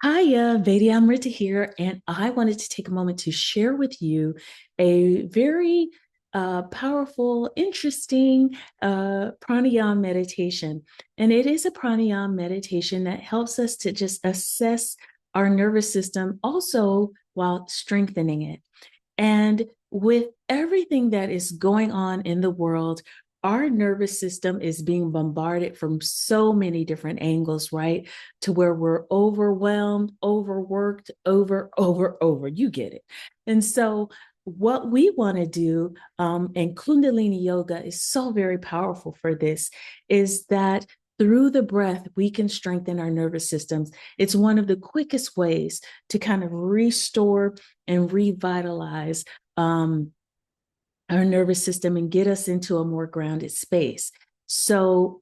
Hiya, Vedi Amrita here, and I wanted to take a moment to share with you a very powerful, interesting pranayama meditation. And it is a pranayama meditation that helps us to just assess our nervous system, also while strengthening it. And with everything that is going on in the world, our nervous system is being bombarded from so many different angles, right? To where we're overwhelmed, overworked, over. You get it. And so, what we want to do, and Kundalini Yoga is so very powerful for this, is that through the breath, we can strengthen our nervous systems. It's one of the quickest ways to kind of restore and revitalize our nervous system and get us into a more grounded space. So,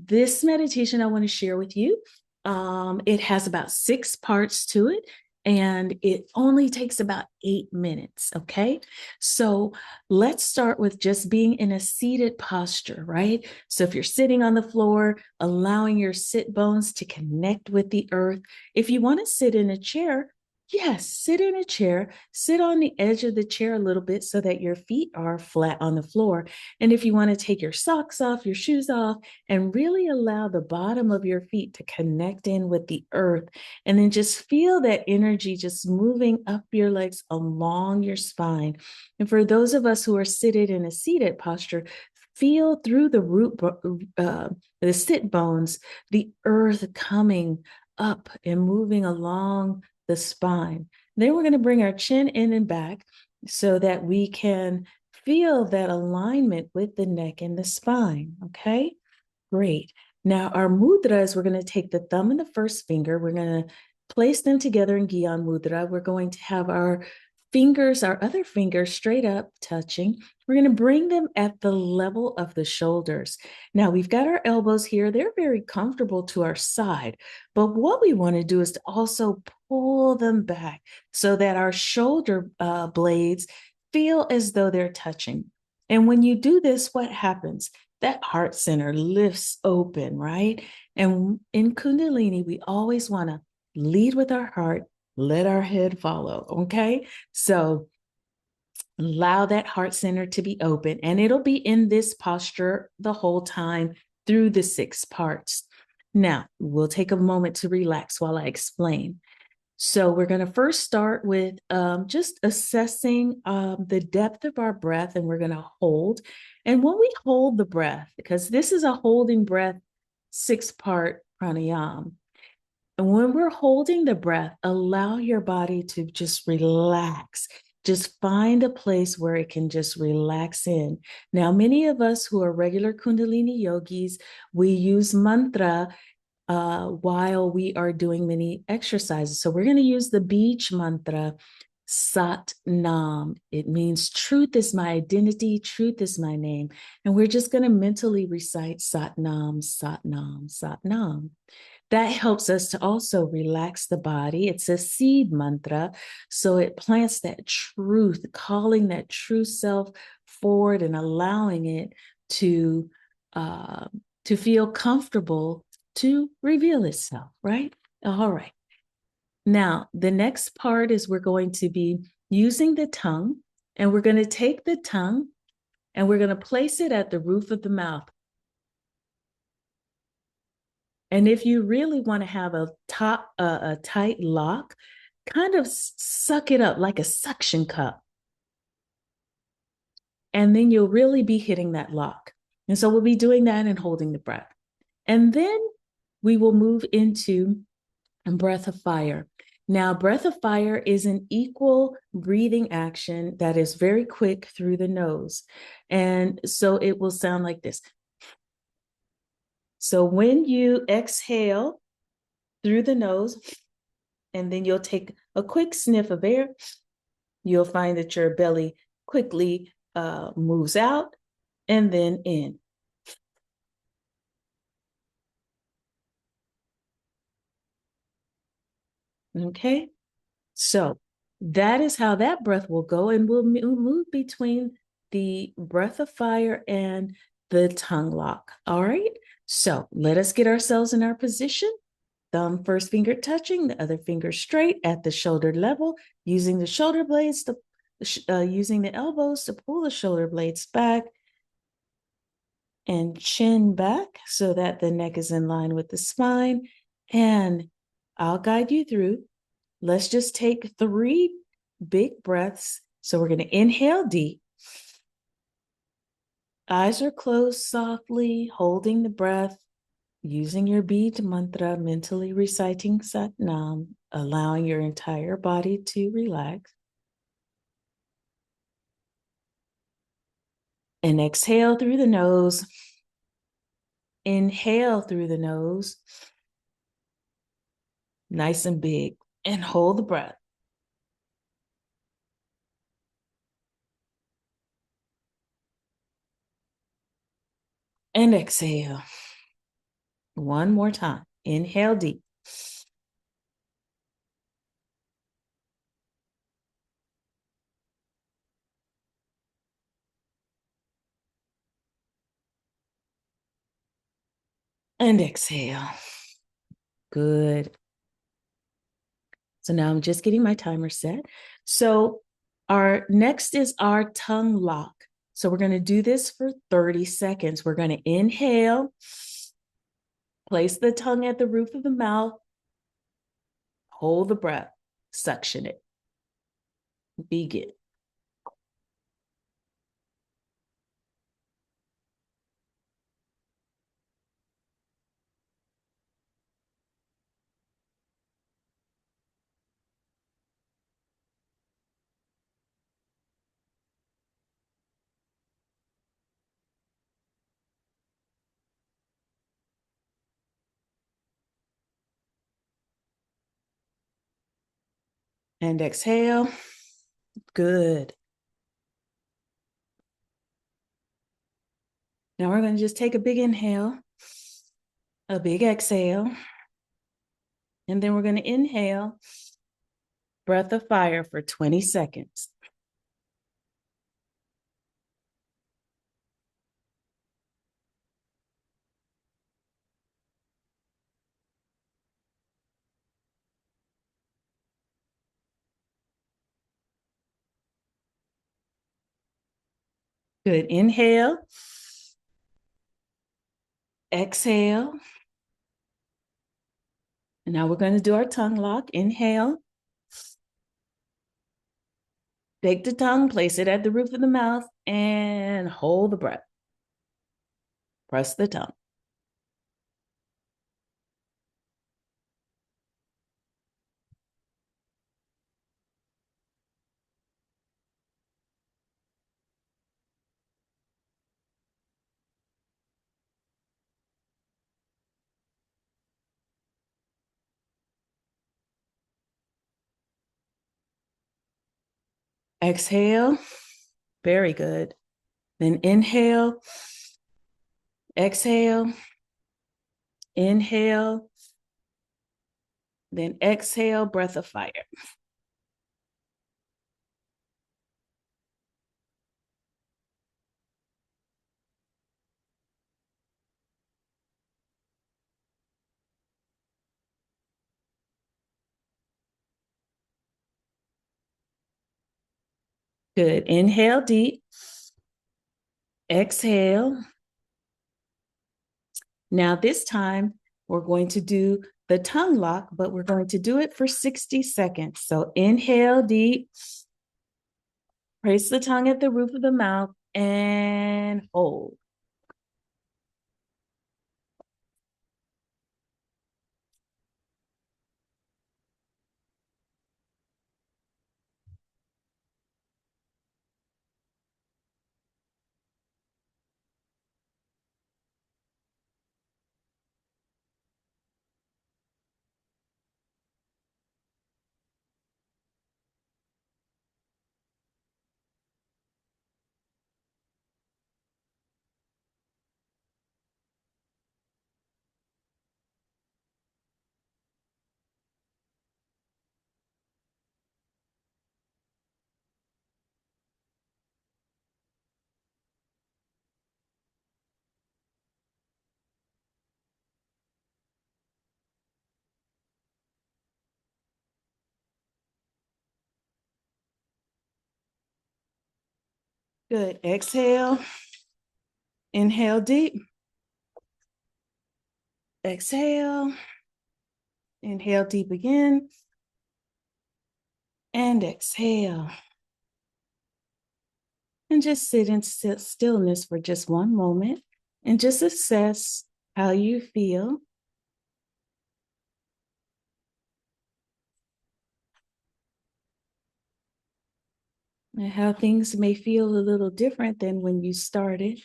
this meditation I want to share with you, it has about 6 parts to it, and it only takes about 8 minutes. Okay. So, let's start with just being in a seated posture, right? So, if you're sitting on the floor, allowing your sit bones to connect with the earth. If you want to sit in a chair, yes, sit in a chair, sit on the edge of the chair a little bit so that your feet are flat on the floor. And if you want to take your socks off, your shoes off, and really allow the bottom of your feet to connect in with the earth, and then just feel that energy just moving up your legs along your spine. And for those of us who are seated in a seated posture, feel through the sit bones, the earth coming up and moving along the spine. Then we're going to bring our chin in and back so that we can feel that alignment with the neck and the spine. Okay, great. Now, our mudras, we're going to take the thumb and the first finger. We're going to place them together in Gyan Mudra. We're going to have our fingers, our other fingers straight up touching. We're going to bring them at the level of the shoulders. Now we've got our elbows here. They're very comfortable to our side. But what we want to do is to also pull them back so that our shoulder blades feel as though they're touching. And when you do this, what happens? That heart center lifts open, right? And in Kundalini, we always want to lead with our heart, let our head follow. Okay. So allow that heart center to be open, and it'll be in this posture the whole time through the 6 parts. Now, we'll take a moment to relax while I explain. So, we're going to first start with just assessing the depth of our breath, and we're going to hold. And when we hold the breath, because this is a holding breath 6-part pranayama, and when we're holding the breath, allow your body to just relax. Just find a place where it can just relax in. Now, many of us who are regular Kundalini yogis, we use mantra while we are doing many exercises. So we're going to use the beach mantra, Sat Nam. It means truth is my identity, truth is my name. And we're just going to mentally recite Sat Nam, Sat Nam, Sat Nam. That helps us to also relax the body. It's a seed mantra. So it plants that truth, calling that true self forward and allowing it to, to feel comfortable to reveal itself, right? All right. Now, the next part is we're going to be using the tongue, and we're going to take the tongue and we're going to place it at the roof of the mouth. And if you really want to have a tight lock, kind of suck it up like a suction cup. And then you'll really be hitting that lock. And so we'll be doing that and holding the breath. And then we will move into a breath of fire. Now, breath of fire is an equal breathing action that is very quick through the nose. And so it will sound like this. So when you exhale through the nose, and then you'll take a quick sniff of air, you'll find that your belly quickly moves out and then in. Okay, so that is how that breath will go, and we'll move between the breath of fire and the tongue lock. All right, so let us get ourselves in our position. thumb first finger touching, the other finger straight at the shoulder level, using the shoulder blades to using the elbows to pull the shoulder blades back and chin back so that the neck is in line with the spine. And I'll guide you through. Let's just take 3 big breaths. So we're going to inhale deep. Eyes are closed softly, holding the breath, using your bead mantra, mentally reciting Sat Nam, allowing your entire body to relax. And exhale through the nose. Inhale through the nose. Nice and big. And hold the breath. And exhale. One more time. Inhale deep. And exhale. Good. So now I'm just getting my timer set. So our next is our tongue lock. So we're going to do this for 30 seconds. We're going to inhale, place the tongue at the roof of the mouth, hold the breath, suction it. Begin. And exhale. Good. Now we're going to just take a big inhale, a big exhale, and then we're going to inhale, breath of fire for 20 seconds. Good. Inhale, exhale. And now we're going to do our tongue lock. Inhale. Take the tongue, place it at the roof of the mouth, and hold the breath. Press the tongue. Exhale. Very good. Then inhale, exhale, inhale, then exhale, breath of fire. Good. Inhale deep. Exhale. Now this time we're going to do the tongue lock, but we're going to do it for 60 seconds. So inhale deep, place the tongue at the roof of the mouth and hold. Good. Exhale. Inhale deep. Exhale. Inhale deep again. And exhale. And just sit in stillness for just one moment and just assess how you feel. And how things may feel a little different than when you started.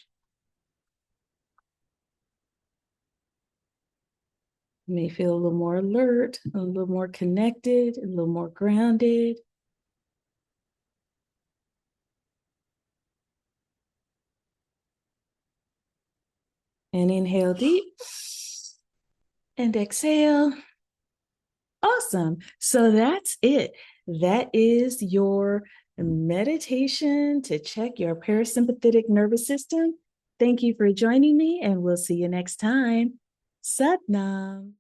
You may feel a little more alert, a little more connected, a little more grounded. And inhale deep and exhale. Awesome. So that's it. That is your meditation to check your parasympathetic nervous system. Thank you for joining me, and we'll see you next time. Sat Nam.